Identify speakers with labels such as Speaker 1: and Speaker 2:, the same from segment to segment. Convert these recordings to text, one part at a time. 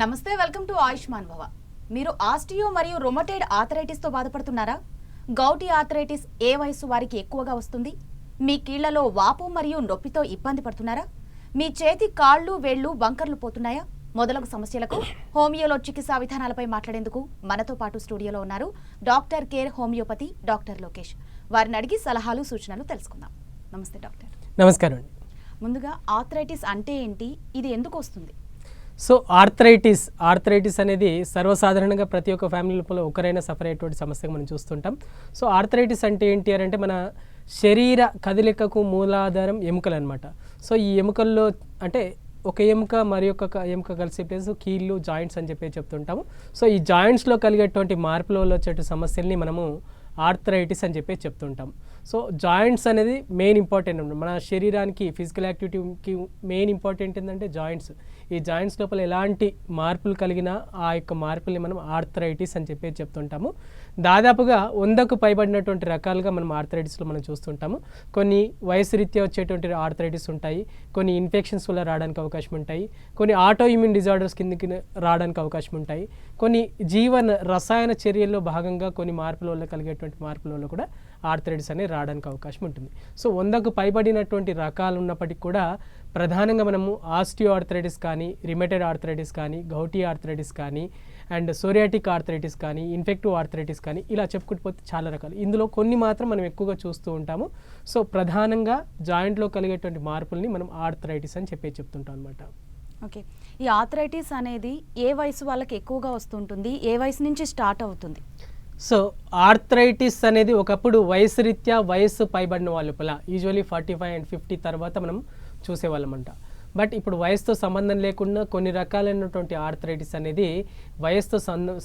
Speaker 1: నమస్తే, welcome to Ayushman భవ. మీరు ఆస్టియో మరియు రొమటైడ్ ఆర్థరైటిస్తో బాధపడుతున్నారా? గౌటీ ఆర్థరైటిస్ ఏ వయసు వారికి ఎక్కువగా వస్తుంది? మీ కీళ్లలో వాపు మరియు నొప్పితో ఇబ్బంది పడుతున్నారా? మీ చేతి కాళ్ళు వేళ్లు వంకర్లు పోతున్నాయా? మొదలగు సమస్యలకు హోమియోలో చికిత్సా విధానాలపై మాట్లాడేందుకు మనతో పాటు స్టూడియోలో ఉన్నారు doctor care homeopathy doctor Lokesh. వారిని అడిగి సలహాలు సూచనలు తెలుసుకుందాం. నమస్తే డాక్టర్.
Speaker 2: నమస్కారం అండి.
Speaker 1: ముందుగా ఆర్థరైటిస్ అంటే ఏంటి, ఇది ఎందుకు వస్తుంది?
Speaker 2: సో ఆర్థరైటిస్ అనేది సర్వసాధారణంగా ప్రతి ఒక్క ఫ్యామిలీ లోపల ఒకరైనా సఫర్ అయ్యేటువంటి సమస్యగా మనం చూస్తుంటాం. సో ఆర్థరైటిస్ అంటే ఏంటి అంటే మన శరీర కదలికకు మూలాధారం ఎముకలు అనమాట. సో ఈ ఎముకల్లో అంటే ఒక ఎముక మరి ఒక ఎముక కలిసి ప్లేస్ కీళ్ళు జాయింట్స్ అని చెప్పి చెప్తుంటాము. సో ఈ జాయింట్స్లో కలిగేటువంటి మార్పుల వల్ల వచ్చే సమస్యల్ని మనము ఆర్థరైటిస్ అని చెప్పి చెప్తుంటాం. సో జాయింట్స్ అనేది మెయిన్ ఇంపార్టెంట్ అనమాట. మన శరీరానికి ఫిజికల్ యాక్టివిటీకి మెయిన్ ఇంపార్టెంట్ ఏంటంటే జాయింట్స్. ఈ జాయింట్స్ లోపల ఎలాంటి మార్పులు కలిగినా ఆ యొక్క మార్పుల్ని మనం ఆర్థరైటిస్ అని చెప్పి చెప్తుంటాము. దాదాపుగా 100కు పైబడినటువంటి రకాలుగా మనం ఆర్థరైటిస్లో మనం చూస్తుంటాము. కొన్ని వయసు రీత్యా వచ్చేటువంటి ఆర్థరైటిస్ ఉంటాయి, కొన్ని ఇన్ఫెక్షన్స్ వల్ల రావడానికి అవకాశం ఉంటాయి, కొన్ని ఆటో ఇమ్యూన్ డిజార్డర్స్ కిందకి రావడానికి అవకాశం ఉంటాయి, కొన్ని రసాయన చర్యల్లో భాగంగా కొన్ని మార్పుల వల్ల కలిగేటువంటి మార్పుల వల్ల కూడా ఆర్థరైటిస్ అనేది రావడానికి అవకాశం ఉంటుంది. సో 100కు పైబడినటువంటి రకాలు ఉన్నప్పటికీ కూడా ప్రధానంగా మనము ఆస్టియో ఆర్థరైటిస్ కానీ, రిమేటెడ్ ఆర్థరైటిస్ కానీ, గౌటీ ఆర్థరైటిస్ కానీ, అండ్ సోరియాటిక్ ఆర్థరైటిస్ కానీ, ఇన్ఫెక్టివ్ ఆర్థరైటిస్ కానీ ఇలా చెప్పుకుంటూ పోతే చాలా రకాలు. ఇందులో కొన్ని మాత్రం మనం ఎక్కువగా చూస్తూ ఉంటాము. సో ప్రధానంగా జాయింట్లో కలిగేటువంటి మార్పుల్ని మనం ఆర్థరైటిస్ అని చెప్తుంటాం అనమాట.
Speaker 1: ఓకే, ఈ ఆర్థరైటిస్ అనేది ఏ వయసు వాళ్ళకి ఎక్కువగా వస్తుంటుంది, ఏ వయసు నుంచి స్టార్ట్ అవుతుంది?
Speaker 2: సో ఆర్థరైటిస్ అనేది ఒకప్పుడు వయసు పైబడిన వాళ్ళ లోపల యూజువల్లీ 45 and 50 తర్వాత మనం చూసేవాళ్ళమంట. బట్ ఇప్పుడు వయసుతో సంబంధం లేకుండా కొన్ని రకాలైనటువంటి ఆర్థరైటిస్ అనేది వయసుతో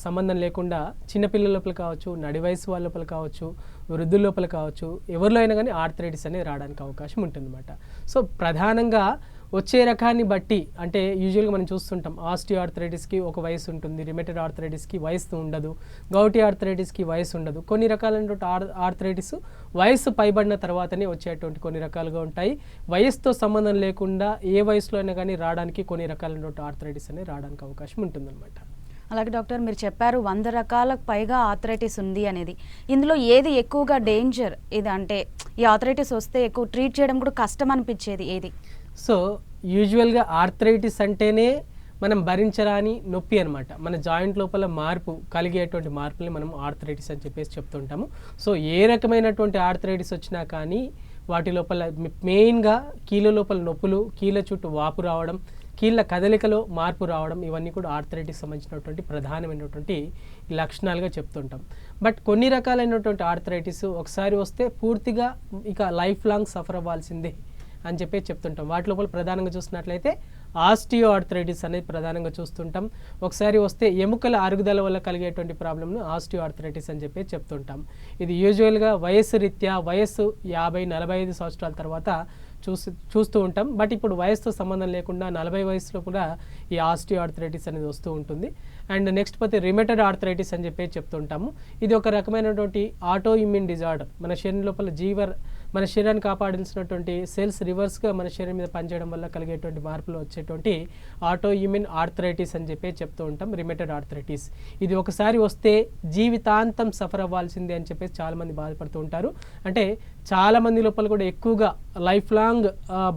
Speaker 2: సంబంధం లేకుండా చిన్నపిల్లల లోపల కావచ్చు, నడి వయసు వాళ్ళ లోపల కావచ్చు, వృద్ధుల లోపల కావచ్చు, ఎవరిలో అయినా కానీ ఆర్థరైటిస్ అనేది రావడానికి అవకాశం ఉంటుందన్నమాట. సో ప్రధానంగా వచ్చే రకాన్ని బట్టి అంటే యూజువల్గా మనం చూస్తుంటాం ఆస్టియో ఆర్థరైటిస్కి ఒక వయసు ఉంటుంది, రిమేటెడ్ ఆర్థరైటిస్కి వయసు ఉండదు, గౌటీ ఆర్థరైటిస్కి వయసు ఉండదు. కొన్ని రకాలైనటువంటి ఆర్థరైటిస్ వయసు పైబడిన తర్వాతనే వచ్చేటువంటి కొన్ని రకాలుగా ఉంటాయి. వయసుతో సంబంధం లేకుండా ఏ వయసులో అయినా కానీ రావడానికి కొన్ని రకాలైనటువంటి ఆర్థరైటిస్ అనేది రావడానికి అవకాశం ఉంటుందన్నమాట.
Speaker 1: అలాగే డాక్టర్, మీరు చెప్పారు 100 రకాలకు పైగా ఆర్థరైటిస్ ఉంది అనేది. ఇందులో ఏది ఎక్కువగా డేంజర్? ఇది అంటే ఈ ఆర్థరైటిస్ వస్తే ఎక్కువ ట్రీట్ చేయడం కూడా కష్టం అనిపించేది ఏది?
Speaker 2: సో యూజువల్గా ఆర్థరైటిస్ అంటేనే మనం భరించరాని నొప్పి అనమాట. మన జాయింట్ లోపల కలిగేటువంటి మార్పుల్ని మనం ఆర్థరైటిస్ అని చెప్పేసి చెప్తుంటాము. సో ఏ రకమైనటువంటి ఆర్థరైటిస్ వచ్చినా కానీ వాటి లోపల మెయిన్గా కీళ్ళ లోపల నొప్పులు, కీళ్ళ చుట్టూ వాపు రావడం, కీళ్ళ కదలికలో మార్పు రావడం, ఇవన్నీ కూడా ఆర్థరైటిస్ సంబంధించినటువంటి ప్రధానమైనటువంటి లక్షణాలుగా చెప్తుంటాం. బట్ కొన్ని రకాలైనటువంటి ఆర్థరైటిస్ ఒకసారి వస్తే పూర్తిగా ఇక లైఫ్ లాంగ్ సఫర్ అవ్వాల్సిందే అని చెప్పి చెప్తుంటాం. వాటి లోపల ప్రధానంగా చూసినట్లయితే ఆస్టియో ఆర్థరైటిస్ అనేది ప్రధానంగా చూస్తుంటాం. ఒకసారి వస్తే ఎముకల అరుగుదల వల్ల కలిగేటువంటి ప్రాబ్లమ్ను ఆస్టియో ఆర్థరైటిస్ అని చెప్పి చెప్తుంటాం. ఇది యూజువల్గా వయసు రీత్యా 50-45 సంవత్సరాల తర్వాత చూస్తూ ఉంటాం. బట్ ఇప్పుడు వయసుతో సంబంధం లేకుండా 40 వయసులో కూడా ఈ ఆస్టియో ఆర్థరైటిస్ అనేది వస్తూ ఉంటుంది. అండ్ నెక్స్ట్ పోతే రిమేటెడ్ ఆర్థరైటిస్ అని చెప్పి చెప్తుంటాము. ఇది ఒక రకమైనటువంటి ఆటో ఇమ్యూన్ డిజార్డర్. మన శరీరం లోపల మన శరీరాన్ని కాపాడాల్సినటువంటి సెల్స్ రివర్స్గా మన శరీరం మీద పనిచేయడం వల్ల కలిగేటువంటి మార్పులు వచ్చేటువంటి ఆటో ఇమ్యూన్ ఆర్థరైటిస్ అని చెప్పి చెప్తూ ఉంటాం, రిమేటెడ్ ఆర్థరైటిస్. ఇది ఒకసారి వస్తే జీవితాంతం సఫర్ అవ్వాల్సిందే అని చెప్పేసి చాలామంది బాధపడుతూ ఉంటారు. అంటే చాలామంది లోపల కూడా ఎక్కువగా లైఫ్ లాంగ్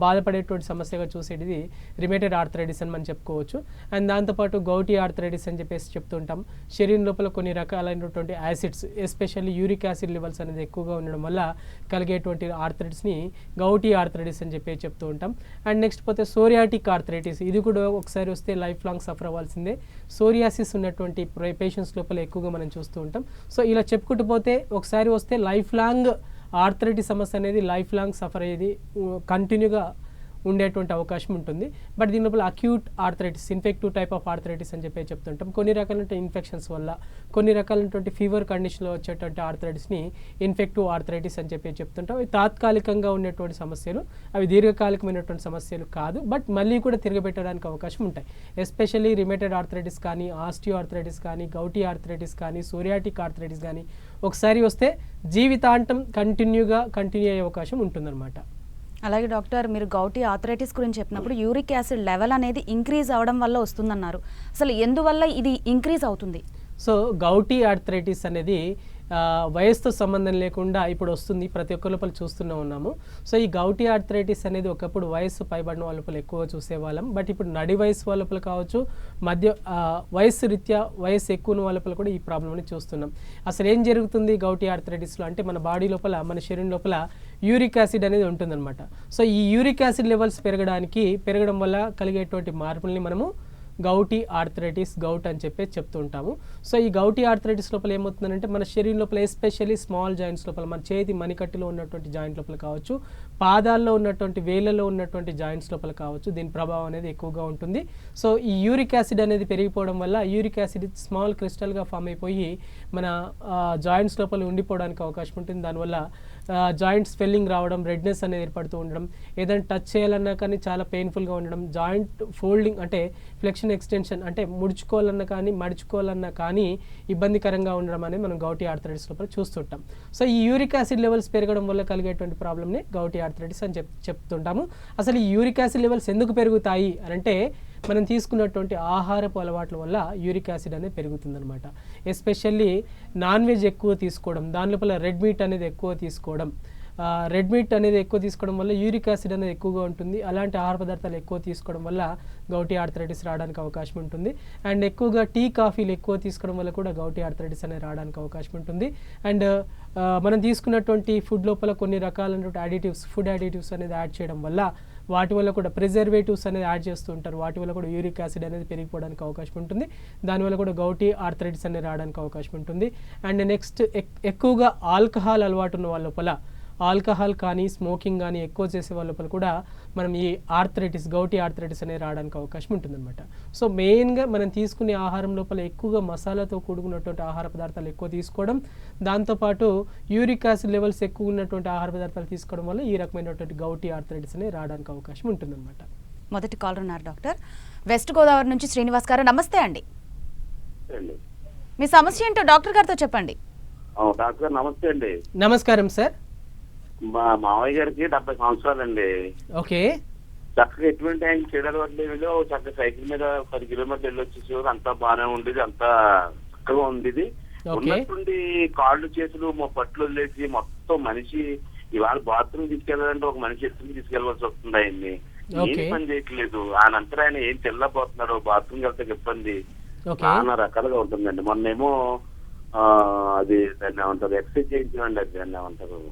Speaker 2: బాధపడేటువంటి సమస్యగా చూసేది రిమేటెడ్ ఆర్థరైటిస్ అని మనం చెప్పుకోవచ్చు. అండ్ దాంతోపాటు గౌటీ ఆర్థరైటిస్ అని చెప్పేసి చెప్తుంటాం. శరీరం లోపల కొన్ని రకాలైనటువంటి acids, especially uric acid levels అనేది ఎక్కువగా ఉండడం వల్ల కలిగేటువంటి ఆర్థరైటిస్ని గౌటీ ఆర్థరైటిస్ అని చెప్పి చెప్తూ ఉంటాం. అండ్ నెక్స్ట్ పోతే సోరియాటిక్ ఆర్థరైటిస్. ఇది కూడా ఒకసారి వస్తే లైఫ్ లాంగ్ సఫర్ అవ్వాల్సిందే. సోరియాసిస్ ఉన్నటువంటి పేషెంట్స్ లోపల ఎక్కువగా మనం చూస్తూ ఉంటాం. సో ఇలా చెప్పుకుంటూ పోతే ఒకసారి వస్తే లైఫ్ లాంగ్ ఆర్థరైటిస్ సమస్య అనేది లైఫ్ లాంగ్ సఫర్ అయ్యేది కంటిన్యూగా ఉండేటువంటి అవకాశం ఉంటుంది. బట్ దీని లోపల acute arthritis, infective type of arthritis అని చెప్పి చెప్తుంటాం. కొన్ని రకాలైన ఇన్ఫెక్షన్స్ వల్ల, కొన్ని రకాలైనటువంటి ఫీవర్ కండిషన్లో వచ్చేటువంటి ఆర్థరైటిస్ని ఇన్ఫెక్టివ్ ఆర్థరైటిస్ అని చెప్పి చెప్తుంటాం. అవి తాత్కాలికంగా ఉండేటువంటి సమస్యలు, అవి దీర్ఘకాలికమైనటువంటి సమస్యలు కాదు. బట్ మళ్ళీ కూడా తిరగబెట్టడానికి అవకాశం ఉంటాయి. ఎస్పెషల్లీ రిమేటెడ్ ఆర్థరైటిస్ కానీ, ఆస్టియో ఆర్థరైటిస్ కానీ, గౌటీ ఆర్థరైటిస్ కానీ, సోరియాటిక్ ఆర్థరైటిస్ కానీ ఒకసారి వస్తే జీవితాంతం కంటిన్యూ అయ్యే అవకాశం ఉంటుందన్నమాట.
Speaker 1: అలాగే డాక్టర్, మీరు గౌటీ ఆర్థరైటిస్ గురించి చెప్పినప్పుడు యూరిక్ యాసిడ్ లెవెల్ అనేది ఇంక్రీజ్ అవడం వల్ల వస్తుందన్నారు. అసలు ఎందువల్ల ఇది ఇంక్రీజ్ అవుతుంది?
Speaker 2: సో గౌటీ ఆర్థరైటిస్ అనేది వయసుతో సంబంధం లేకుండా ఇప్పుడు వస్తుంది, ప్రతి ఒక్క లోపల చూస్తూనే ఉన్నాము. సో ఈ గౌటీ ఆర్థరైటిస్ అనేది ఒకప్పుడు వయసు పైబడిన వాళ్ళ లోపల ఎక్కువగా చూసేవాళ్ళం. బట్ ఇప్పుడు నడి వయసు వాళ్ళ లోపల కావచ్చు, మధ్య వయసు రీత్యా వయసు ఎక్కువ ఉన్న వాళ్ళ లోపల కూడా ఈ ప్రాబ్లమ్ని చూస్తున్నాం. అసలు ఏం జరుగుతుంది గౌటీ ఆర్థరైటిస్లో అంటే మన బాడీ లోపల, మన శరీరం లోపల యూరిక్ యాసిడ్ అనేది ఉంటుందన్నమాట. సో ఈ యూరిక్ యాసిడ్ లెవెల్స్ పెరగడం వల్ల కలిగేటువంటి మార్పుల్ని మనము గౌటీ ఆర్థరైటిస్, గౌట్ అని చెప్పి చెప్తూ ఉంటాము. సో ఈ గౌటీ ఆర్థరైటిస్ లోపల ఏమవుతుందంటే మన శరీరం లోపల ఎస్పెషల్లీ స్మాల్ జాయింట్స్ లోపల, మన చేతి మణికట్టులో ఉన్నటువంటి జాయింట్ లోపల కావచ్చు, పాదాల్లో ఉన్నటువంటి వేళ్ళలో ఉన్నటువంటి జాయింట్స్ లోపల కావచ్చు, దీని ప్రభావం అనేది ఎక్కువగా ఉంటుంది. సో ఈ యూరిక్ యాసిడ్ అనేది పెరిగిపోవడం వల్ల యూరిక్ యాసిడ్ స్మాల్ క్రిస్టల్గా ఫామ్ అయిపోయి మన జాయింట్స్ లోపల ఉండిపోవడానికి అవకాశం ఉంటుంది. దానివల్ల జాయింట్ స్వెల్లింగ్ రావడం, రెడ్నెస్ అనేది ఏర్పడుతూ ఉండడం, ఏదైనా టచ్ చేయాలన్నా కానీ చాలా పెయిన్ఫుల్గా ఉండడం, జాయింట్ ఫోల్డింగ్ అంటే ఫ్లెక్షన్ ఎక్స్టెన్షన్ అంటే ముడుచుకోవాలన్నా కానీ మడుచుకోవాలన్నా కానీ ఇబ్బందికరంగా ఉండడం అనేది మనం గౌటీ ఆర్థరైటిస్ లోపల చూస్తుంటాం. సో ఈ యూరిక్ యాసిడ్ లెవెల్స్ పెరగడం వల్ల కలిగేటువంటి ప్రాబ్లమ్ని గౌటీ ఆర్థరైటిస్ అని చెప్తుంటాము. అసలు ఈ యూరిక్ యాసిడ్ లెవెల్స్ ఎందుకు పెరుగుతాయి అని అంటే మనం తీసుకున్నటువంటి ఆహారపు అలవాట్ల వల్ల యూరిక్ యాసిడ్ అనేది పెరుగుతుందన్నమాట. ఎస్పెషల్లీ నాన్ వెజ్ ఎక్కువ తీసుకోవడం, దాని లోపల రెడ్ మీట్ అనేది ఎక్కువ తీసుకోవడం, వల్ల యూరిక్ యాసిడ్ అనేది ఎక్కువగా ఉంటుంది. అలాంటి ఆహార పదార్థాలు ఎక్కువ తీసుకోవడం వల్ల గౌటీ ఆర్థరైటిస్ రావడానికి అవకాశం ఉంటుంది. అండ్ ఎక్కువగా టీ కాఫీలు ఎక్కువ తీసుకోవడం వల్ల కూడా గౌటీ ఆర్థరైటిస్ అనేది రావడానికి అవకాశం ఉంటుంది. అండ్ మనం తీసుకున్నటువంటి ఫుడ్ లోపల కొన్ని రకాలైనటువంటి ఫుడ్ యాడిటివ్స్ అనేది యాడ్ చేయడం వల్ల, వాటి వల్ల కూడా ప్రిజర్వేటివ్స్ అనేది యాడ్ చేస్తూ ఉంటారు, వాటి వల్ల కూడా యూరిక్ యాసిడ్ అనేది పెరిగిపోవడానికి అవకాశం ఉంటుంది. దానివల్ల కూడా గౌటీ ఆర్థరైటిస్ అనేది రావడానికి అవకాశం ఉంటుంది. అండ్ నెక్స్ట్ ఎక్కువగా ఆల్కహాల్ అలవాటు ఉన్న వాళ్ళ లోపల, ఆల్కహాల్ కానీ స్మోకింగ్ కానీ ఎక్కువ చేసే వాళ్ళ లోపల కూడా మనం ఈ గౌటీ ఆర్థరైటిస్ అనేది రావడానికి అవకాశం ఉంటుందన్నమాట. సో మెయిన్గా మనం తీసుకునే ఆహారం లోపల ఎక్కువగా మసాలాతో కూడుకున్నటువంటి ఆహార పదార్థాలు ఎక్కువ తీసుకోవడం, దాంతోపాటు యూరిక్ యాసిడ్ లెవెల్స్ ఎక్కువ ఉన్నటువంటి ఆహార పదార్థాలు తీసుకోవడం వల్ల ఈ రకమైనటువంటి గౌటీ ఆర్థరైటిస్ అనేది రావడానికి అవకాశం ఉంటుందన్నమాట.
Speaker 1: మొదటి కాలర్ ఉన్నారు డాక్టర్, వెస్ట్ గోదావరి నుంచి శ్రీనివాస్ గారు. నమస్తే అండి, మీ సమస్య ఏంటో డాక్టర్ గారితో చెప్పండి.
Speaker 3: డాక్టర్ నమస్తే అండి.
Speaker 2: నమస్కారం సార్.
Speaker 3: మా మామయ్య గారికి 70 సంవత్సరాలండి.
Speaker 2: ఓకే.
Speaker 3: చక్కగా ఎటువంటి ఆయన చేయడలేదు, చక్కగా సైకిల్ మీద 10 కిలోమీటర్లు వెళ్ళొచ్చేసేవారు, అంతా బాగానే ఉండేది, అంతా చక్కగా ఉండేది. ఉన్నట్టుండి కాళ్ళు చేతులు మా పట్లు వదిలేసి మొత్తం మనిషి ఇవాళ బాత్రూమ్ తీసుకెళ్లాలంటే ఒక మనిషి ఎత్తుకుని తీసుకెళ్లవలసి వస్తుంది. ఆయన్ని ఏం పని చేయట్లేదు, ఆయనంతా ఆయన ఏం తెల్లబోతున్నాడు, బాత్రూమ్కి వెళ్తే ఇబ్బంది చాలా రకాలుగా ఉంటుందండి. మొన్నేమో అది దాన్ని ఏమంటారు, ఎక్సర్సైజ్ చేయించండి, అది దాన్ని ఏమంటారు,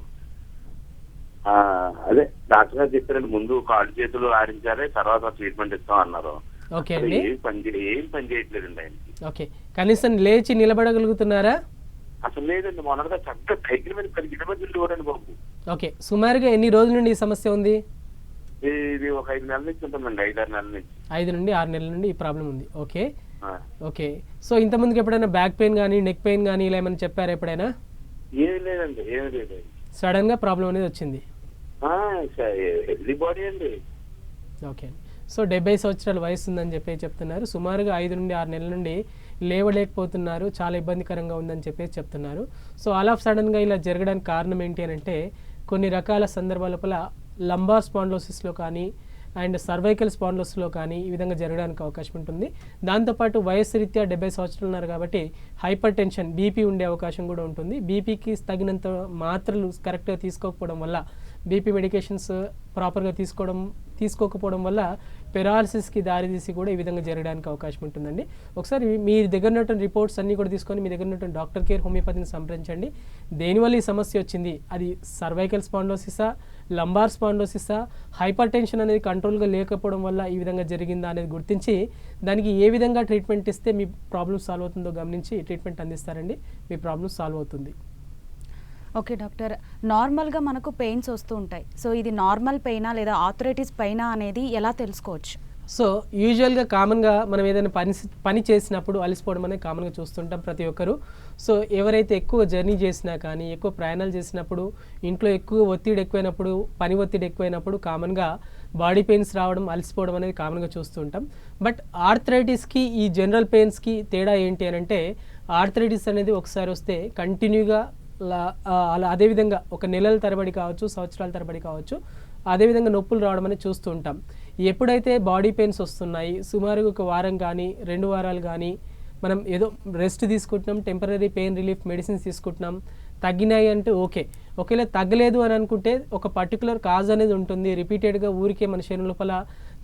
Speaker 3: అదే డాక్టర్ గారు చెప్పారండి, ముందు కాళ్ళు చేతులు ఆడించారే, తర్వాత ట్రీట్మెంట్ ఇస్తాం అన్నారు. ఏం పని చేయట్లేదండి ఆయనకి.
Speaker 2: ఓకే, కనీసం లేచి నిలబడగలుగుతున్నారా?
Speaker 3: అసలు లేదండి, మొన్నగా చక్కగా సైకిల్ మీద 10 కిలోమీటర్లు చూడండి బాబు.
Speaker 2: ఓకే, సుమారుగా ఎన్ని రోజుల నుండి ఈ సమస్య ఉంది?
Speaker 3: ఇది ఒక 5 నెలల నుంచి ఉంటుందండి, 5-6 నెలల నుంచి.
Speaker 2: 5 నుండి 6 నెలల నుండి ఈ ప్రాబ్లం ఉంది. Okay okay. సో ఇంతమందికి ఎప్పుడైనా బ్యాక్ పెయిన్ కానీ నెక్ పెయిన్ కానీ ఇలా ఏమైనా చెప్పారా ఎప్పుడైనా?
Speaker 3: ఏమి లేదండి, ఏమి లేదు.
Speaker 2: సడన్ గా ప్రాబ్లం అనేది వచ్చింది.
Speaker 3: బాడీ అండి.
Speaker 2: ఓకే, సో 70 సంవత్సరాల వయసు ఉందని చెప్తున్నారు. సుమారుగా 5 నుండి 6 నెలల నుండి లేవలేకపోతున్నారు, చాలా ఇబ్బందికరంగా ఉందని చెప్తున్నారు. సో ఆల్ ఆఫ్ సడన్గా ఇలా జరగడానికి కారణం ఏంటి అని అంటే కొన్ని రకాల సందర్భాల లోపల లంబార్ స్పాండిలోసిస్లో కానీ అండ్ సర్వైకల్ స్పాండిలోసిస్లో కానీ ఈ విధంగా జరగడానికి అవకాశం ఉంటుంది. దాంతోపాటు వయసు రీత్యా 70 సంవత్సరాలు ఉన్నారు కాబట్టి హైపర్ టెన్షన్, బీపీ ఉండే అవకాశం కూడా ఉంటుంది. బీపీకి తగినంత మాత్రలు కరెక్ట్గా తీసుకోకపోవడం వల్ల, బీపీ మెడికేషన్స్ ప్రాపర్గా తీసుకోకపోవడం వల్ల పెరాలసిస్కి దారితీసి కూడా ఈ విధంగా జరగడానికి అవకాశం ఉంటుందండి. ఒకసారి మీ దగ్గర ఉన్నటువంటి రిపోర్ట్స్ అన్నీ కూడా తీసుకొని మీ దగ్గర ఉన్నటువంటి డాక్టర్ కేర్ హోమియోపతిని సంప్రదించండి. దేనివల్ల ఈ సమస్య వచ్చింది, అది సర్వైకల్ స్పాండిలోసిసా, లంబార్ స్పాండిలోసిసా, హైపర్ టెన్షన్ అనేది కంట్రోల్గా లేకపోవడం వల్ల ఈ విధంగా జరిగిందా అనేది గుర్తించి దానికి ఏ విధంగా ట్రీట్మెంట్ ఇస్తే మీ ప్రాబ్లమ్ సాల్వ్ అవుతుందో గమనించి ట్రీట్మెంట్ అందిస్తారండి, మీ ప్రాబ్లమ్ సాల్వ్ అవుతుంది.
Speaker 1: ఓకే డాక్టర్, నార్మల్గా మనకు పెయిన్స్ వస్తూ ఉంటాయి. సో ఇది నార్మల్ పెయినా లేదా ఆర్థరైటిస్ పెయినా అనేది ఎలా తెలుసుకోవచ్చు?
Speaker 2: సో యూజువల్గా కామన్గా మనం ఏదైనా పని చేసినప్పుడు అలసిపోవడం అనేది కామన్గా చూస్తుంటాం ప్రతి ఒక్కరు. సో ఎవరైతే ఎక్కువ జర్నీ చేసినా కానీ, ఎక్కువ ప్రయాణాలు చేసినప్పుడు, ఇంట్లో ఎక్కువ ఒత్తిడి ఎక్కువైనప్పుడు, పని ఒత్తిడి ఎక్కువైనప్పుడు కామన్గా బాడీ పెయిన్స్ రావడం, అలసిపోవడం అనేది కామన్గా చూస్తూ ఉంటాం. బట్ ఆర్థరైటిస్కి ఈ జనరల్ పెయిన్స్కి తేడా ఏంటి అని అంటే, ఆర్థరైటిస్ అనేది ఒకసారి వస్తే కంటిన్యూగా అలా అదేవిధంగా ఒక నెలల తరబడి కావచ్చు, సంవత్సరాల తరబడి కావచ్చు, అదేవిధంగా నొప్పులు రావడం అనేది చూస్తూ ఉంటాం. ఎప్పుడైతే బాడీ పెయిన్స్ వస్తున్నాయి, సుమారుగా ఒక వారం కానీ 2 వారాలు కానీ మనం ఏదో రెస్ట్ తీసుకుంటున్నాం, టెంపరీ పెయిన్ రిలీఫ్ మెడిసిన్స్ తీసుకుంటున్నాం, తగ్గినాయి అంటే ఓకే. ఒకవేళ తగ్గలేదు అని అనుకుంటే ఒక పర్టికులర్ కాజ్ అనేది ఉంటుంది. రిపీటెడ్గా ఊరికే మన శరీరం లోపల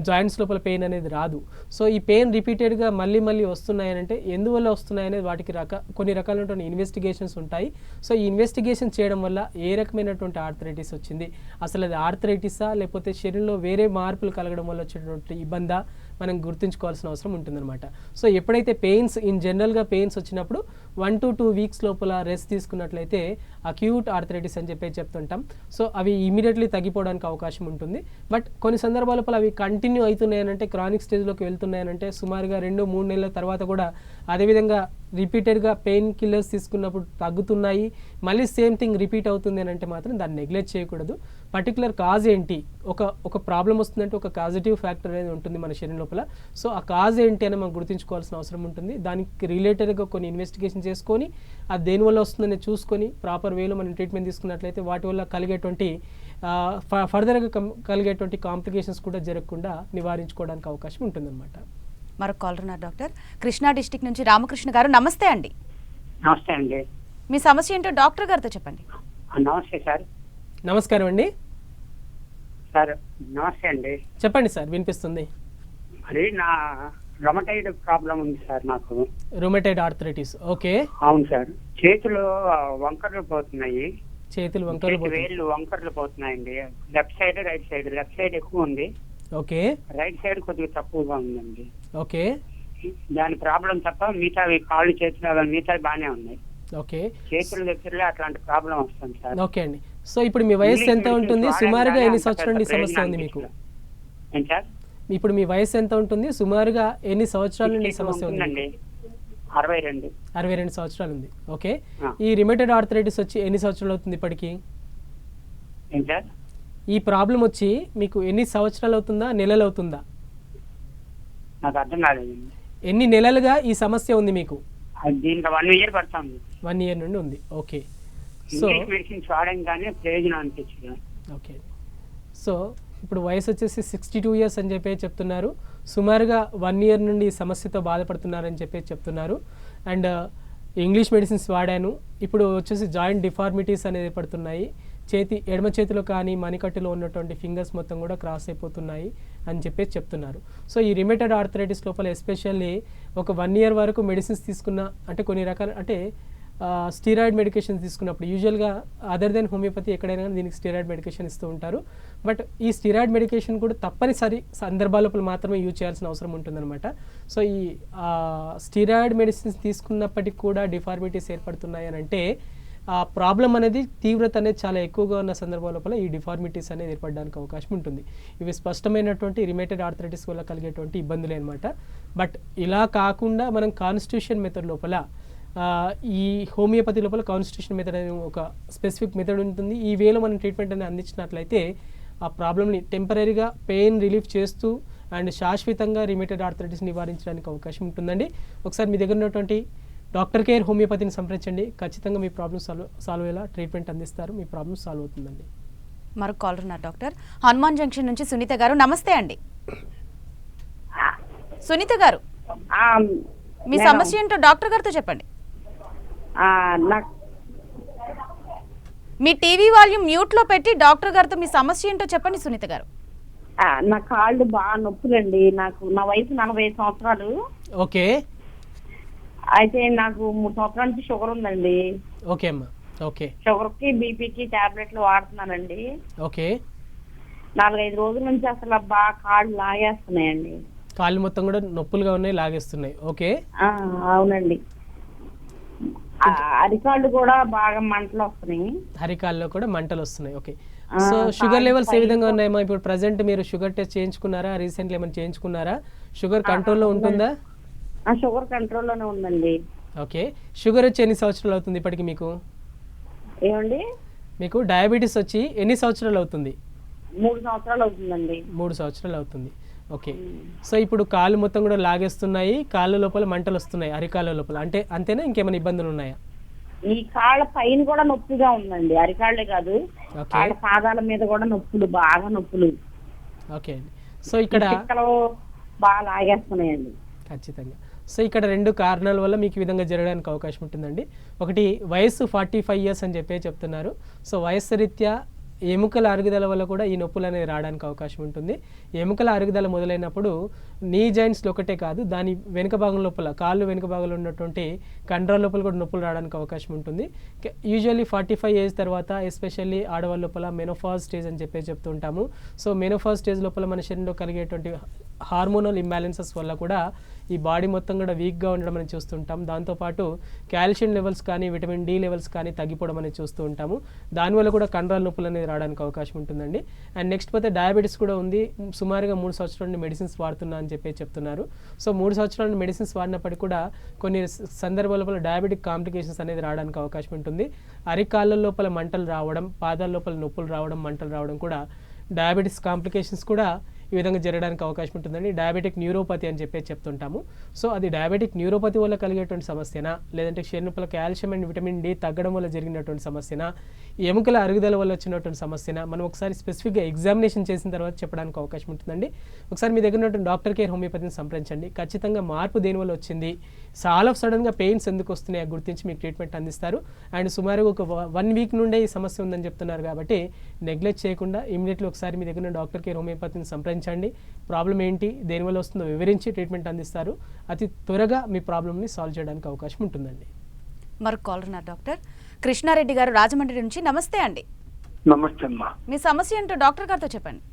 Speaker 2: జాయింట్స్ లోపల పెయిన్ అనేది రాదు. సో ఈ పెయిన్ రిపీటెడ్గా మళ్ళీ వస్తున్నాయనంటే ఎందువల్ల వస్తున్నాయనేది వాటికి కొన్ని రకాలైనటువంటి ఇన్వెస్టిగేషన్స్ ఉంటాయి. సో ఈ ఇన్వెస్టిగేషన్ చేయడం వల్ల ఏ రకమైనటువంటి ఆర్థరైటిస్ వచ్చింది, అసలు అది ఆర్థరైటిసా లేకపోతే శరీరంలో వేరే మార్పులు కలగడం వల్ల వచ్చేటువంటి ఇబ్బందా మనం గుర్తుంచుకోవాల్సిన అవసరం ఉంటుందన్నమాట. సో ఎప్పుడైతే పెయిన్స్ జనరల్గా పెయిన్స్ వచ్చినప్పుడు 1 to 2 వీక్స్ లోపల రెస్ట్ తీసుకున్నట్లయితే అక్యూట్ ఆర్థరైటిస్ అని చెప్పి చెప్తుంటాం. సో అవి ఇమీడియట్లీ తగ్గిపోవడానికి అవకాశం ఉంటుంది. బట్ కొన్ని సందర్భాల లోపల అవి కంటిన్యూ అవుతున్నాయనంటే, క్రానిక్ స్టేజ్లోకి వెళ్తున్నాయనంటే సుమారుగా 2-3 నెలల తర్వాత కూడా అదేవిధంగా రిపీటెడ్గా పెయిన్ కిల్లర్స్ తీసుకున్నప్పుడు తగ్గుతున్నాయి, మళ్ళీ సేమ్ థింగ్ రిపీట్ అవుతుంది అని అంటే మాత్రం దాన్ని నెగ్లెక్ట్ చేయకూడదు. పర్టికులర్ కాజ్ ఏంటి, ఒక ప్రాబ్లం వస్తుందంటే ఒక కాజిటివ్ ఫ్యాక్టర్ అనేది ఉంటుంది మన శరీరం లోపల. సో ఆ కాజ్ ఏంటి అని మనం గుర్తుంచుకోవాల్సిన అవసరం ఉంటుంది. దానికి రిలేటెడ్గా కొన్ని ఇన్వెస్టిగేషన్ చేసుకొని అది దేనివల్ల వస్తుందని చూసుకొని ప్రాపర్ వేలో మనం ట్రీట్మెంట్ తీసుకున్నట్లయితే వాటి వల్ల కలిగేటువంటి ఫర్దర్గా కలిగేటువంటి కాంప్లికేషన్స్ కూడా జరగకుండా నివారించుకోవడానికి అవకాశం ఉంటుందన్నమాట.
Speaker 1: మరొక కాలర్ ఉన్నారు డాక్టర్. కృష్ణా డిస్టిక్ నుంచి రామకృష్ణ గారు, నమస్తే అండి.
Speaker 4: నమస్తే అండి.
Speaker 1: మీ సమస్య ఏంటో డాక్టర్ గారితో చెప్పండి.
Speaker 4: నమస్తే సార్.
Speaker 2: నమస్కారం అండి.
Speaker 4: సార్ నమస్తే అండి.
Speaker 2: చెప్పండి సార్, వినిపిస్తుంది.
Speaker 4: అది నా రొమటైడ్ ప్రాబ్లం ఉంది సార్ నాకు.
Speaker 2: Rheumatoid arthritis. ఓకే.
Speaker 4: అవును సార్. చేతులు వంకర్లు పోతున్నాయి,
Speaker 2: చేతులు వంకర్లు
Speaker 4: వేళ్ళు వంకర్లు పోతున్నాయండి. Left side right side. Left side ఎక్కువ ఉంది,
Speaker 2: ఓకే.
Speaker 4: రైట్ సైడ్ కొద్దిగా తక్కువగా ఉందండి.
Speaker 2: ఓకే.
Speaker 4: దాని ప్రాబ్లం తప్ప మిగతావి కాళ్ళు చేతులు మిగతావి బాగానే ఉన్నాయి.
Speaker 2: ఓకే.
Speaker 4: చేతుల దగ్గరలో అట్లాంటి ప్రాబ్లం వస్తుంది సార్.
Speaker 2: ఓకే అండి. సో ఇప్పుడు మీ వయసు ఎంత ఉంటుంది, సుమారుగా ఎన్ని సంవత్సరాల నుండి సమస్య ఉంది మీకు?
Speaker 4: ఏంటి సార్?
Speaker 2: ఇప్పుడు మీ వయసు ఎంత ఉంటుంది, సుమారుగా ఎన్ని సంవత్సరాల నుండి సమస్య ఉంది?
Speaker 4: 62.
Speaker 2: 62 సంవత్సరాలు ఉంది. ఓకే. ఈ రిమేటెడ్ ఆర్థరైటిస్ వచ్చి ఎన్ని సంవత్సరాలు అవుతుంది ఇప్పటికి?
Speaker 4: ఏంటి సార్?
Speaker 2: ఈ ప్రాబ్లం వచ్చి మీకు ఎన్ని సంవత్సరాలు అవుతుందా, నెలలు అవుతుందా?
Speaker 4: నాకు అర్థం కాలేదండి.
Speaker 2: ఎన్ని నెలలుగా ఈ సమస్య ఉంది మీకు?
Speaker 4: దీనికి 1 year పడుతుంది.
Speaker 2: 1 year నుండి ఉంది. ఓకే. సో
Speaker 4: ఇంగ్లీష్ మెడిసిన్స్ వాడడం కానీ ప్రయోజనం అనిపించింది.
Speaker 2: ఓకే. సో ఇప్పుడు వయసు వచ్చేసి 62 years అని చెప్పి చెప్తున్నారు. సుమారుగా 1 year నుండి ఈ సమస్యతో బాధపడుతున్నారని చెప్పి చెప్తున్నారు. అండ్ ఇంగ్లీష్ మెడిసిన్స్ వాడాను, ఇప్పుడు వచ్చేసి జాయింట్ డిఫార్మిటీస్ అనేది ఏర్పడుతున్నాయి. ఎడమ చేతిలో కానీ మణికట్టులో ఉన్నటువంటి ఫింగర్స్ మొత్తం కూడా క్రాస్ అయిపోతున్నాయి అని చెప్పేసి చెప్తున్నారు. సో ఈ రిమేటెడ్ ఆర్థరైటిస్ లోపల ఎస్పెషల్లీ ఒక 1 year వరకు మెడిసిన్స్ తీసుకున్న, అంటే కొన్ని రకాల అంటే స్టీరాయిడ్ మెడికేషన్ తీసుకున్నప్పుడు యూజువల్గా అదర్ దెన్ హోమియోపతి ఎక్కడైనా దీనికి స్టీరాయిడ్ మెడికేషన్ ఇస్తూ ఉంటారు. బట్ ఈ స్టీరాయిడ్ మెడికేషన్ కూడా తప్పనిసరి సందర్భాల మాత్రమే యూజ్ చేయాల్సిన అవసరం ఉంటుందన్నమాట. సో ఈ స్టీరాయిడ్ మెడిసిన్స్ తీసుకున్నప్పటికీ కూడా డిఫార్మిటీస్ ఏర్పడుతున్నాయి అని అంటే ఆ ప్రాబ్లం అనేది తీవ్రత అనేది చాలా ఎక్కువగా ఉన్న సందర్భాల లోపల ఈ డిఫార్మిటీస్ అనేది ఏర్పడడానికి అవకాశం ఉంటుంది. ఇవి స్పష్టమైనటువంటి రిమేటెడ్ ఆర్థరైటిస్ వల్ల కలిగేటువంటి ఇబ్బందులే అనమాట. బట్ ఇలా కాకుండా మనం కాన్స్టిట్యూషన్ మెథడ్ లోపల ఈ హోమియోపతి లోపల కాన్స్టిట్యూషన్ మెథడ్ అనే ఒక స్పెసిఫిక్ మెథడ్ ఉంటుంది. ఈ వేలో మనం ట్రీట్మెంట్ అనేది అందించినట్లయితే ఆ ప్రాబ్లమ్ని టెంపరీగా పెయిన్ రిలీఫ్ చేస్తూ అండ్ శాశ్వతంగా రిమేటెడ్ ఆర్థరైటిస్ నివారించడానికి అవకాశం ఉంటుందండి. ఒకసారి మీ దగ్గర ఉన్నటువంటి డాక్టర్ కేర్ హోమియోపతిని సంప్రదించండి. ఖచ్చితంగా మీ ప్రాబ్లమ్ సాల్వ్ అయ్యేలా ట్రీట్మెంట్ అందిస్తారు. మీ ప్రాబ్లమ్ సాల్వ్ అవుతుందండి.
Speaker 1: మరొక కాలర్ ఉన్నారు డాక్టర్. హనుమాన్ జంక్షన్ నుంచి సునీత గారు, నమస్తే అండి. సునీత గారు, మీ సమస్య ఏంటో డాక్టర్ గారితో చెప్పండి. మీ టీవీ వాల్యూమ్ మ్యూట్ లో పెట్టి డాక్టర్ గారితో మీ సమస్య ఏంటో చెప్పండి సునీత గారు.
Speaker 5: నా కాళ్ళు బాగా నొప్పులండి. నా వయసు 40 సంవత్సరాలు.
Speaker 2: ఓకే.
Speaker 5: అయితే నాకు 3 సంవత్సరాల నుంచి షుగర్ ఉందండి.
Speaker 2: ఓకే అమ్మా. ఓకే.
Speaker 5: షుగర్ కి బీపీకి టాబ్లెట్లు వాడుతున్నానండి.
Speaker 2: ఓకే.
Speaker 5: 4-5 రోజుల నుంచి అసలు బాగా కాళ్ళు లాగేస్తున్నాయండి.
Speaker 2: కాళ్ళు మొత్తం కూడా నొప్పులుగా ఉన్నాయి, లాగేస్తున్నాయి. ఓకే.
Speaker 5: అవునండి. అరికాళ్ళు కూడా బాగా మంటలు వస్తున్నాయి.
Speaker 2: అరికాల్లో కూడా మంటలు వస్తున్నాయి. ఓకే. సో షుగర్ లెవెల్స్ ఏ విధంగా ఉన్నాయమ్మా? ఇప్పుడు ప్రజెంట్ మీరు షుగర్ టెస్ట్ చేయించుకున్నారా? రీసెంట్లీ ఏమైనా చేయించుకున్నారా? షుగర్ కంట్రోల్లో ఉంటుందా?
Speaker 5: షుగర్ కంట్రోల్లోనే ఉందండి.
Speaker 2: ఓకే. షుగర్ వచ్చి ఎన్ని సంవత్సరాలు అవుతుంది ఇప్పటికి మీకు?
Speaker 5: ఏమండి?
Speaker 2: మీకు డయాబెటీస్ వచ్చి ఎన్ని సంవత్సరాలు అవుతుంది?
Speaker 5: 3 సంవత్సరాలు అవుతుందండి.
Speaker 2: 3 సంవత్సరాలు అవుతుంది. ఓకే. సో ఇప్పుడు కాళ్ళు మొత్తం కూడా లాగేస్తున్నాయి, కాళ్ళ లోపల మంటలు వస్తున్నాయి, అరికాళ్ళ లోపల, అంటే అంతేనా ఇంకేమైనా ఇబ్బందులు ఉన్నాయా?
Speaker 5: ఈ కాళ్ళ పైన కూడా నొప్పిగా ఉందండి, అరికాళ్ళే కాదు,
Speaker 2: ఓకే
Speaker 5: కాళ్ళ పాదాల మీద కూడా నొప్పులు, బాగా నొప్పులు.
Speaker 2: ఓకే అండి. సో ఇక్కడ
Speaker 5: పిక్కలు బాగా లాగేస్తున్నాయండి.
Speaker 2: ఖచ్చితంగా. సో ఇక్కడ 2 కారణాల వల్ల మీకు ఈ విధంగా జరగడానికి అవకాశం ఉంటుందండి. ఒకటి వయస్సు 45 ఇయర్స్ అని చెప్తున్నారు. సో వయస్సు రీత్యా ఎముకల అరుగుదల వల్ల కూడా ఈ నొప్పులు అనేది రావడానికి అవకాశం ఉంటుంది. ఎముకల అరుగుదల మొదలైనప్పుడు నీ జాయింట్స్లో ఒకటే కాదు, దాని వెనుక భాగం లోపల, కాళ్ళు వెనుక భాగంలో ఉన్నటువంటి కండరాల లోపల కూడా నొప్పులు రావడానికి అవకాశం ఉంటుంది. యూజువల్లీ 45 ఏజ్ తర్వాత ఎస్పెషల్లీ ఆడవాళ్ళ లోపల మెనోఫాజ్ స్టేజ్ అని చెప్తూ ఉంటాము. సో మెనోఫాజ్ స్టేజ్ లోపల మన శరీరంలో కలిగేటువంటి హార్మోనల్ ఇంబ్యాలెన్సెస్ వల్ల కూడా ఈ బాడీ మొత్తం కూడా వీక్గా ఉండడం అనేది చూస్తుంటాం. దాంతోపాటు కాల్షియం లెవెల్స్ కానీ విటమిన్ డి లెవెల్స్ కానీ తగ్గిపోవడం అనేది చూస్తూ ఉంటాము. దానివల్ల కూడా కండరాల నొప్పులు అనేది రావడానికి అవకాశం ఉంటుందండి. అండ్ నెక్స్ట్ పోతే డయాబెటీస్ కూడా ఉంది. సుమారుగా 3 సంవత్సరాల నుండి మెడిసిన్స్ వాడుతున్నా అని చెప్తున్నారు. సో 3 సంవత్సరాల నుండి మెడిసిన్స్ వాడినప్పటికీ కూడా కొన్ని సందర్భాల లోపల డయాబెటిక్ కాంప్లికేషన్స్ అనేది రావడానికి అవకాశం ఉంటుంది. అరికాళ్ళ లోపల మంటలు రావడం, పాదాల లోపల నొప్పులు రావడం, మంటలు రావడం కూడా డయాబెటిస్ కాంప్లికేషన్స్ కూడా ఈ విధంగా జరగడానికి అవకాశం ఉంటుందండి. డయాబెటిక్ న్యూరోపతి అని చెప్తుంటాము. సో అది డయాబెటిక్ న్యూరోపతి వల్ల కలిగేటువంటి సమస్యనా, లేదంటే శరీరంలో కాల్షియం అండ్ విటమిన్ డి తగ్గడం వల్ల జరిగినటువంటి సమస్యనా, ఎముకల అరుగుదల వల్ల వచ్చినటువంటి సమస్యనా, మనం ఒకసారి స్పెసిఫిక్గా ఎగ్జామినేషన్ చేసిన తర్వాత చెప్పడానికి అవకాశం ఉంటుందండి. ఒకసారి మీ దగ్గర ఉన్నటువంటి డాక్టర్ కేర్ హోమియోపతిని సంప్రదించండి. ఖచ్చితంగా మార్పు దేనివల్ల వచ్చింది, చాలా సడన్గా పెయిన్స్ ఎందుకు వస్తున్నాయో గుర్తించి మీకు ట్రీట్మెంట్ అందిస్తారు. అండ్ సుమారుగా ఒక 1 వీక్ నుండే ఈ సమస్య ఉందని చెప్తున్నారు కాబట్టి నెగ్లెక్ట్ చేయకుండా ఇమీడియట్లీ ఒకసారి మీ దగ్గర ఉన్న డాక్టర్ కేర్ హోమియోపతిని సంప్రదించండి. ప్రాబ్లం ఏంటి, దేనివల్ల వస్తుందో వివరించి ట్రీట్మెంట్ అందిస్తారు. అతి త్వరగా మీ ప్రాబ్లమ్ని సాల్వ్ చేయడానికి అవకాశం ఉంటుందండి.
Speaker 1: మరొక కాలర్ ఉన్నారు డాక్టర్. కృష్ణారెడ్డి గారు రాజమండ్రి నుంచి. నమస్తే అండి.
Speaker 6: నమస్తే అమ్మా.
Speaker 1: మీ సమస్య ఏంటో డాక్టర్ గారితో చెప్పండి.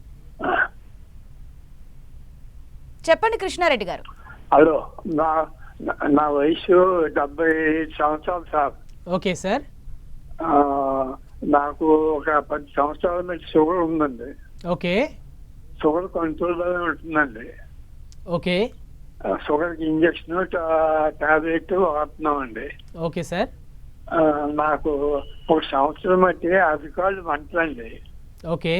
Speaker 1: చెప్పండి కృష్ణారెడ్డి గారు.
Speaker 6: హలో, నా వయసు 70 సంవత్సరాలు సార్.
Speaker 2: Okay sir.
Speaker 6: నాకు ఒక 10 సంవత్సరాల మీద షుగర్ ఉందండి.
Speaker 2: ఓకే.
Speaker 6: షుగర్ కంట్రోల్లోనే ఉంటుందండి.
Speaker 2: ఓకే.
Speaker 6: షుగర్కి ఇంజక్షన్, టాబ్లెట్ వాడుతున్నామండి.
Speaker 2: Okay sir.
Speaker 6: నాకు 1 సంవత్సరం బట్టి అరికాళ్ళు మంటలండి.
Speaker 2: ఓకే.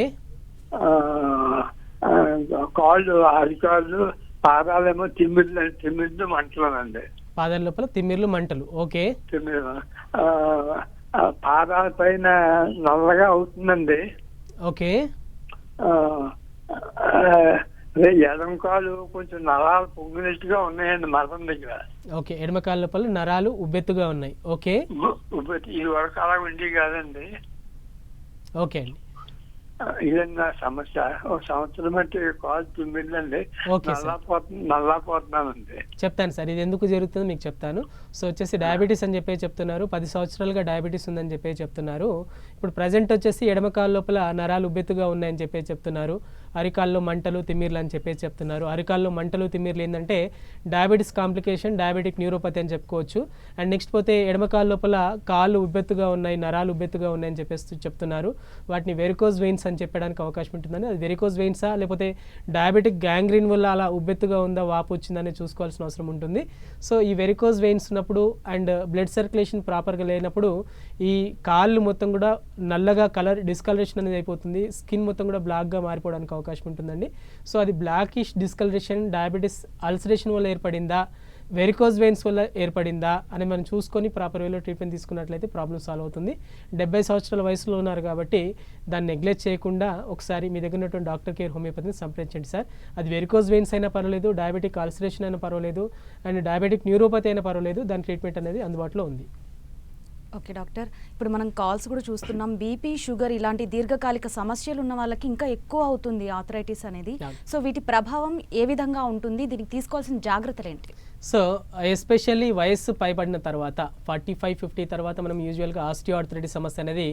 Speaker 6: కాళ్ళు, అరికాళ్ళు, పాదాలేమో తిమ్మిర్లు మంటలోనండి.
Speaker 2: పాదాల లోపల తిమ్మిర్లు మంటలు. ఓకే.
Speaker 6: తిమ్మిర్లు, పాదాల పైన నల్లగా అవుతుందండి.
Speaker 2: ఓకే.
Speaker 6: ఎడం కాలు కొంచెం నరాలు పొంగినట్టుగా ఉన్నాయండి మరణం దగ్గర.
Speaker 2: ఓకే. ఎడమ కాళ్ళ లోపల నరాలు ఉబ్బెత్తుగా ఉన్నాయి. ఓకే.
Speaker 6: ఇది వరకు అలా ఉండి కాదండి.
Speaker 2: ఓకే అండి.
Speaker 6: ఇదండి నా సమస్య. 1 సంవత్సరం అంటే కాలు తిమ్మిందండి,
Speaker 2: ఓకే సార్.
Speaker 6: నల్లాపోతున్నానండి.
Speaker 2: చెప్తాను సార్, ఇది ఎందుకు జరుగుతుందో మీకు చెప్తాను. సో వచ్చేసి డయాబెటీస్ అని చెప్తున్నారు. 10 సంవత్సరాలుగా డయాబెటీస్ ఉందని చెప్తున్నారు. ఇప్పుడు ప్రజెంట్ వచ్చేసి ఎడమ కాళ్ళ లోపల నరాలు ఉబ్బెత్తుగా ఉన్నాయని చెప్తున్నారు. అరికాల్లో మంటలు, తిమ్మిర్లు అని చెప్తున్నారు. అరికాల్లో మంటలు, తిమ్మిర్లు ఏంటంటే డయాబెటీస్ కాంప్లికేషన్, డయాబెటిక్ న్యూరోపతి అని చెప్పుకోవచ్చు. అండ్ నెక్స్ట్ పోతే ఎడమ కాళ్ళ లోపల కాళ్ళు ఉబ్బెత్తుగా ఉన్నాయి, నరాలు ఉబ్బెత్తుగా ఉన్నాయని చెప్తున్నారు. వాటిని వెరికోజ్ వెయిన్స్ అని చెప్పడానికి అవకాశం ఉంటుందని. అది వెరికోజ్ వెయిన్సా లేకపోతే డయాబెటిక్ గ్యాంగ్రీన్ వల్ల అలా ఉబ్బెత్తుగా ఉందా, వాపు వచ్చిందని చూసుకోవాల్సిన అవసరం ఉంటుంది. సో ఈ వెరికోజ్ వెయిన్స్ ఉన్నప్పుడు అండ్ బ్లడ్ సర్క్యులేషన్ ప్రాపర్గా లేనప్పుడు ఈ కాళ్ళు మొత్తం కూడా నల్లగా డిస్కలరేషన్ అనేది అయిపోతుంది. స్కిన్ మొత్తం కూడా బ్లాక్గా మారిపోవడానికి అవకాశం ఉంటుందండి. సో అది బ్లాకిష్ డిస్కలరేషన్ డయాబెటీస్ అల్సరేషన్ వల్ల ఏర్పడిందా, వెరికోజ్ వెయిన్స్ వల్ల ఏర్పడిందా అని మనం చూసుకొని ప్రాపర్ వేలో ట్రీట్మెంట్ తీసుకున్నట్లయితే ప్రాబ్లం సాల్వ్ అవుతుంది. 70 సంవత్సరాల వయసులో ఉన్నారు కాబట్టి దాన్ని నెగ్లెక్ట్ చేయకుండా ఒకసారి మీ దగ్గర ఉన్నటువంటి డాక్టర్ కేర్ హోమియోపతిని సంప్రదించండి సార్. అది వెరికోజ్ వెయిన్స్ అయినా పర్వాలేదు, డయాబెటిక్ అల్సరేషన్ అయినా పర్వాలేదు, అండ్ డయాబెటిక్ న్యూరోపతి అయినా పర్వాలేదు, దాని ట్రీట్మెంట్ అనేది అందుబాటులో ఉంది.
Speaker 1: ఓకే డాక్టర్, ఇప్పుడు మనం కాల్స్ కూడా చూస్తున్నాం. బీపీ, షుగర్ ఇలాంటి దీర్ఘకాలిక సమస్యలు ఉన్న వాళ్ళకి ఇంకా ఎక్కువ అవుతుంది ఆర్థరైటిస్ అనేది. సో వీటి ప్రభావం ఏ విధంగా ఉంటుంది, దీనికి తీసుకోవాల్సిన జాగ్రత్తలు ఏంటి?
Speaker 2: సో ఎస్పెషల్లీ వయస్సు పైబడిన తర్వాత 45-50 తర్వాత మనం యూజువల్గా ఆస్టియోఆర్థరైటిస్ సమస్య అనేది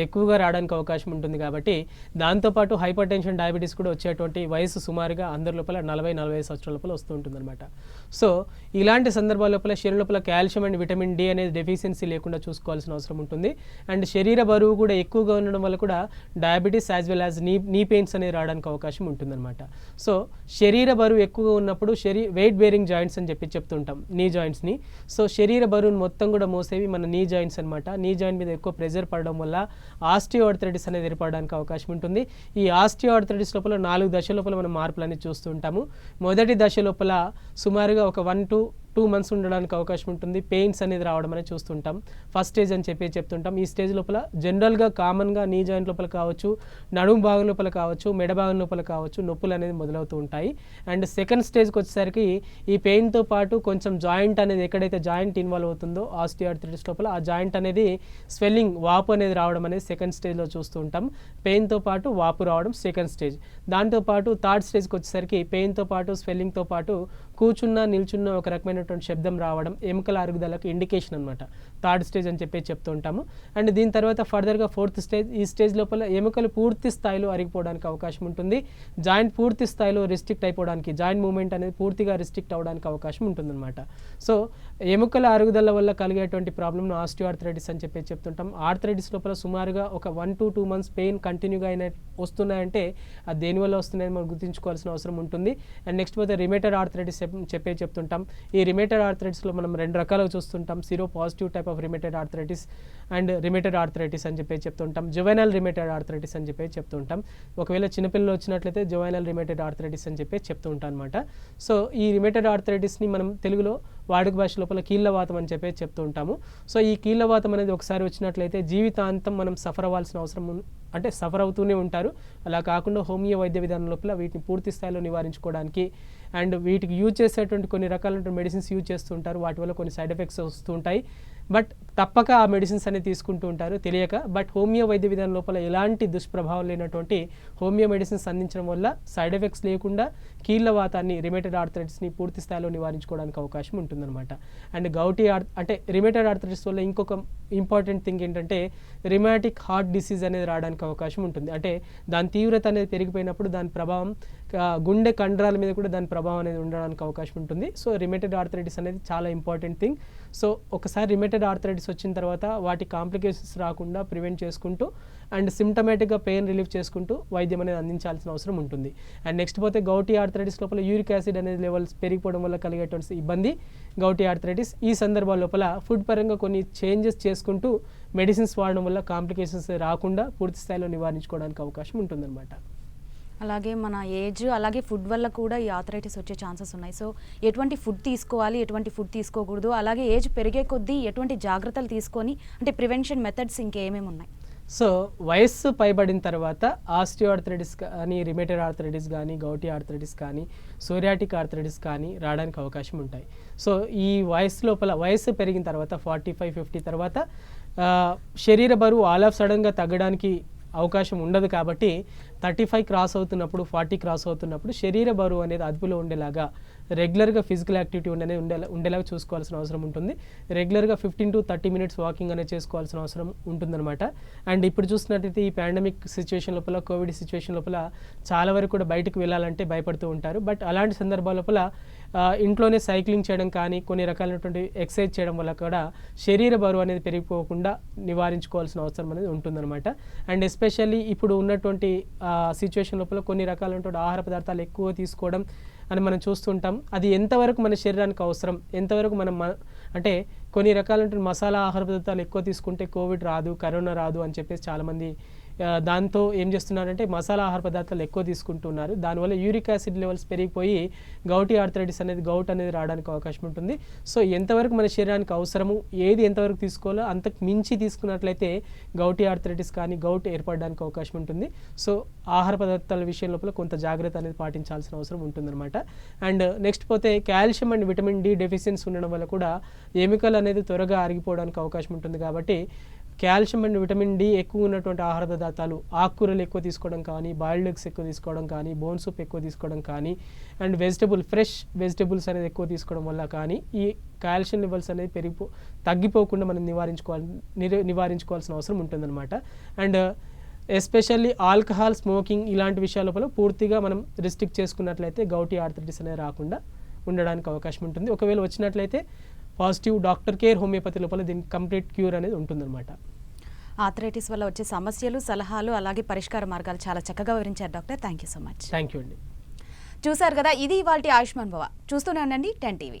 Speaker 2: ఎక్కువగా రావడానికి అవకాశం ఉంటుంది. కాబట్టి దాంతోపాటు హైపర్ టెన్షన్, డయాబెటీస్ కూడా వచ్చేటువంటి వయసు సుమారుగా అందరి లోపల 40-45 సంవత్సరాల లోపల వస్తూ ఉంటుందన్నమాట. సో ఇలాంటి సందర్భాల లోపల శరీరం లోపల కాల్షియం అండ్ విటమిన్ డి అనేది డెఫిషియన్సీ లేకుండా చూసుకోవాల్సిన అవసరం ఉంటుంది. అండ్ శరీర బరువు కూడా ఎక్కువగా ఉండడం వల్ల కూడా డయాబెటీస్ యాజ్ వెల్ యాజ్ నీ పెయిన్స్ అనేది రావడానికి అవకాశం ఉంటుందన్నమాట. సో శరీర బరువు ఎక్కువగా ఉన్నప్పుడు వెయిట్ బేరింగ్ జాయింట్స్ అని చెప్తుంటాం నీ జాయింట్స్ని. సో శరీర బరువును మొత్తం కూడా మోసేవి మన నీ జాయింట్స్ అనమాట. నీ జాయింట్ మీద ఎక్కువ ప్రెజర్ పడడం వల్ల ఆస్టియోఆర్థరైటిస్ అనేది ఏర్పడడానికి అవకాశం ఉంటుంది. ఈ ఆస్టియోఆర్థరైటిస్ లోపల 4 దశల లోపల మనం మార్పులు అనేది చూస్తూ ఉంటాము. మొదటి దశ లోపల సుమారుగా ఒక 1 to 2 months ఉండడానికి అవకాశం ఉంటుంది. పెయిన్స్ అనేది రావడం అనేది చూస్తుంటాం. ఫస్ట్ స్టేజ్ అని చెప్తుంటాం. ఈ స్టేజ్ లోపల జనరల్గా కామన్గా నీ జాయింట్ లోపల కావచ్చు, నడుము భాగం లోపల కావచ్చు, మెడ భాగం లోపల కావచ్చు నొప్పులు అనేది మొదలవుతూ ఉంటాయి. అండ్ సెకండ్ స్టేజ్కి వచ్చేసరికి ఈ పెయిన్తో పాటు కొంచెం జాయింట్ అనేది ఎక్కడైతే జాయింట్ ఇన్వాల్వ్ అవుతుందో ఆస్టియోఆర్థరైటిస్ లోపల ఆ జాయింట్ అనేది స్వెల్లింగ్ వాపు అనేది రావడం అనేది సెకండ్ స్టేజ్లో చూస్తూ ఉంటాం. పెయిన్తో పాటు వాపు రావడం సెకండ్ స్టేజ్. దాంతోపాటు థర్డ్ స్టేజ్కి వచ్చేసరికి పెయిన్తో పాటు స్వెల్లింగ్తో పాటు కూర్చున్నా నిల్చున్న ఒక రకమైనటువంటి శబ్దం రావడం ఎముకల అరుగుదలకు ఇండికేషన్ అనమాట. థర్డ్ స్టేజ్ అని చెప్తూ ఉంటాము. అండ్ దీని తర్వాత ఫర్దర్గా ఫోర్త్ స్టేజ్. ఈ స్టేజ్ లోపల ఎముకలు పూర్తి స్థాయిలో అరిగిపోవడానికి అవకాశం ఉంటుంది. జాయింట్ పూర్తి స్థాయిలో రిస్ట్రిక్ట్ అయిపోవడానికి, జాయింట్ మూవ్మెంట్ అనేది పూర్తిగా రిస్ట్రిక్ట్ అవ్వడానికి అవకాశం ఉంటుందన్నమాట. సో ఎముకల అరుగుదల వల్ల కలిగేటువంటి ప్రాబ్లమ్ను ఆస్టియోఆర్థరైటిస్ అని చెప్తుంటాం. ఆర్థరైటిస్ లోపల సుమారుగా ఒక 1 to 2 months పెయిన్ కంటిన్యూగా వస్తున్నాయంటే అది దేనివల్ల వస్తున్నాయని మనం గుర్తుంచుకోవాల్సిన అవసరం ఉంటుంది. అండ్ నెక్స్ట్ పోతే రిమేటెడ్ ఆర్థరైటిస్ చెప్తుంటాం. ఈ రిమేటెడ్ ఆర్థరైటిస్లో మనం 2 రకాలుగా చూస్తుంటాం. Syro positive type of rheumatoid arthritis and rheumatoid arthritis అని చెప్తుంటాం. జువెనల్ రిమేటెడ్ ఆర్థరైటిస్ అని చెప్తుంటాం. ఒకవేళ చిన్నపిల్లలు వచ్చినట్లయితే జువెనల్ రిమేటెడ్ ఆర్థరైటిస్ అని చెప్తూ ఉంటాం అనమాట. సో ఈ రిమేటెడ్ ఆర్థరైటిస్ని మనం తెలుగులో వాడుక భాష లోపల కీళ్ళవాతం అని చెప్తూ ఉంటాము. సో ఈ కీళ్ళవాతం అనేది ఒకసారి వచ్చినట్లయితే జీవితాంతం మనం సఫర్ అవ్వాల్సిన అవసరం అంటే సఫర్ అవుతూనే ఉంటారు. అలా కాకుండా హోమియో వైద్య విధానం లోపల వీటిని పూర్తి స్థాయిలో నివారించుకోవడానికి అండ్ వీటికి యూజ్ చేసేటువంటి కొన్ని రకాలైన మెడిసిన్స్ యూజ్ చేస్తూ ఉంటారు. వాటి వల్ల కొన్ని సైడ్ ఎఫెక్ట్స్ వస్తూ ఉంటాయి. బట్ తప్పక ఆ మెడిసిన్స్ అనేది తీసుకుంటూ ఉంటారు తెలియక. బట్ హోమియో వైద్య విధానం లోపల ఎలాంటి దుష్ప్రభావం లేనటువంటి హోమియో మెడిసిన్స్ అందించడం వల్ల సైడ్ ఎఫెక్ట్స్ లేకుండా కీళ్ళవాతాన్ని రిమేటెడ్ ఆర్థరైటిస్ని పూర్తి స్థాయిలో నివారించుకోవడానికి అవకాశం ఉంటుందన్నమాట. అండ్ అంటే రిమేటెడ్ ఆర్థరైటిస్ వల్ల ఇంకొక ఇంపార్టెంట్ థింగ్ ఏంటంటే రిమాటిక్ హార్ట్ డిసీజ్ అనేది రావడానికి అవకాశం ఉంటుంది. అంటే దాని తీవ్రత అనేది పెరిగిపోయినప్పుడు దాని ప్రభావం గుండె కండరాల మీద కూడా దాని ప్రభావం అనేది ఉండడానికి అవకాశం ఉంటుంది. సో రిమేటెడ్ ఆర్థరైటిస్ అనేది చాలా ఇంపార్టెంట్ థింగ్. సో ఒకసారి రిమేటెడ్ ఆర్థరైటిస్ వచ్చిన తర్వాత వాటి కాంప్లికేషన్స్ రాకుండా ప్రివెంట్ చేసుకుంటూ అండ్ సిమ్టమేటిక్గా పెయిన్ రిలీఫ్ చేసుకుంటూ వైద్యం అనేది అందించాల్సిన అవసరం ఉంటుంది. అండ్ నెక్స్ట్ పోతే గౌటీ ఆర్థరైటిస్ లోపల యూరిక్ యాసిడ్ అనేది లెవెల్స్ పెరిగిపోవడం వల్ల కలిగేటువంటి ఇబ్బంది గౌటీ ఆర్థరైటిస్. ఈ సందర్భాల లోపల ఫుడ్ పరంగా కొన్ని చేంజెస్ చేసుకుంటూ మెడిసిన్స్ వాడడం వల్ల కాంప్లికేషన్స్ రాకుండా పూర్తి స్థాయిలో నివారించుకోవడానికి అవకాశం ఉంటుందన్నమాట.
Speaker 1: అలాగే మన ఏజ్ అలాగే ఫుడ్ వల్ల కూడా ఈ ఆర్థరైటిస్ వచ్చే ఛాన్సెస్ ఉన్నాయి. సో ఎటువంటి ఫుడ్ తీసుకోవాలి, ఎటువంటి ఫుడ్ తీసుకోకూడదు, అలాగే ఏజ్ పెరిగే కొద్దీ ఎటువంటి జాగ్రత్తలు తీసుకొని అంటే ప్రివెన్షన్ మెథడ్స్ ఇంకేమేమి ఉన్నాయి?
Speaker 2: సో వయస్సు పైబడిన తర్వాత ఆస్టియోఆర్థరైటిస్ కానీ, రిమేటెడ్ ఆర్థరైటిస్ కానీ, గౌటీ ఆర్థరైటిస్ కానీ, సోరియాటిక్ ఆర్థరైటిస్ కానీ రావడానికి అవకాశం ఉంటాయి. సో ఈ వయస్సు పెరిగిన తర్వాత 45-50 తర్వాత శరీర బరువు ఆల్ ఆఫ్ సడన్గా తగ్గడానికి అవకాశం ఉండదు. కాబట్టి 35 క్రాస్ అవుతున్నప్పుడు, 40 క్రాస్ అవుతున్నప్పుడు శరీర బరువు అనేది అదుపులో ఉండేలాగా రెగ్యులర్గా ఫిజికల్ యాక్టివిటీ ఉండేలాగా చూసుకోవాల్సిన అవసరం ఉంటుంది. రెగ్యులర్గా 15 to 30 minutes వాకింగ్ అనేది చేసుకోవాల్సిన అవసరం ఉంటుందన్నమాట. అండ్ ఇప్పుడు చూసినట్టయితే ఈ పాండమిక్ సిచ్యువేషన్ లోపల, కోవిడ్ సిచ్యువేషన్ లోపల చాలా వరకు కూడా బయటకు వెళ్ళాలంటే భయపడుతూ ఉంటారు. బట్ అలాంటి సందర్భాల లోపల ఇంట్లోనే సైక్లింగ్ చేయడం కానీ, కొన్ని రకాలైనటువంటి ఎక్సర్సైజ్ చేయడం వల్ల కూడా శరీర బరువు అనేది పెరిగిపోకుండా నివారించుకోవాల్సిన అవసరం అనేది ఉంటుందన్నమాట. అండ్ ఎస్పెషల్లీ ఇప్పుడు ఉన్నటువంటి సిచ్యువేషన్ లోపల కొన్ని రకాలైనటువంటి ఆహార పదార్థాలు ఎక్కువ తీసుకోవడం అని మనం చూస్తుంటాం. అది ఎంతవరకు మన శరీరానికి అవసరం, ఎంతవరకు మనం అంటే కొన్ని రకాలైనటువంటి మసాలా ఆహార పదార్థాలు ఎక్కువ తీసుకుంటే కోవిడ్ రాదు, కరోనా రాదు అని చెప్పేసి చాలామంది దాంతో ఏం చేస్తున్నారంటే మసాలా ఆహార పదార్థాలు ఎక్కువ తీసుకుంటున్నారు. దానివల్ల యూరిక్ యాసిడ్ లెవెల్స్ పెరిగిపోయి గౌటీ ఆర్థరైటిస్ అనేది గౌట్ అనేది రావడానికి అవకాశం ఉంటుంది. సో ఎంతవరకు మన శరీరానికి అవసరము, ఏది ఎంతవరకు తీసుకోవాలో అంతకు మించి తీసుకున్నట్లయితే గౌటీ ఆర్థరైటిస్ కానీ గౌట్ ఏర్పడడానికి అవకాశం ఉంటుంది. సో ఆహార పదార్థాల విషయం లోపల కొంత జాగ్రత్త అనేది పాటించాల్సిన అవసరం ఉంటుందన్నమాట. అండ్ నెక్స్ట్ పోతే calcium and vitamin D deficiency ఉండడం వల్ల కూడా ఎముకలు అనేది త్వరగా అరిగిపోవడానికి అవకాశం ఉంటుంది. కాబట్టి కాల్షియం అండ్ విటమిన్ డి ఎక్కువ ఉన్నటువంటి ఆహార పదార్థాలు, ఆకుకూరలు ఎక్కువ తీసుకోవడం కానీ, బాయిల్డ్ ఎగ్స్ ఎక్కువ తీసుకోవడం కానీ, బోన్ సూప్ ఎక్కువ తీసుకోవడం కానీ, అండ్ ఫ్రెష్ వెజిటబుల్స్ అనేది ఎక్కువ తీసుకోవడం వల్ల కానీ ఈ కాల్షియం లెవెల్స్ అనేది తగ్గిపోకుండా మనం నివారించుకోవాల్సిన అవసరం ఉంటుందన్నమాట. అండ్ ఎస్పెషల్లీ ఆల్కహాల్, స్మోకింగ్ ఇలాంటి విషయాల లోపల పూర్తిగా మనం రిస్ట్రిక్ట్ చేసుకున్నట్లయితే గౌటీ ఆర్థరైటిస్ అనేది రాకుండా ఉండడానికి అవకాశం ఉంటుంది. ఒకవేళ వచ్చినట్లయితే పాజిటివ్ డాక్టర్ కేర్ హోమియోపతి లోపల దీనికి కంప్లీట్ క్యూర్ అనేది ఉంటుందన్నమాట.
Speaker 1: ఆర్థరైటిస్ వల్ల వచ్చే సమస్యలు, సలహాలు అలాగే పరిష్కార మార్గాలు చాలా చక్కగా వివరించారు doctor. Thank you so much.
Speaker 2: Thank you అండి.
Speaker 1: చూసారు కదా, ఇది ఇవాల్టి ఆయుష్మాన్ భవ. చూస్తూనే ఉండండి 10 TV.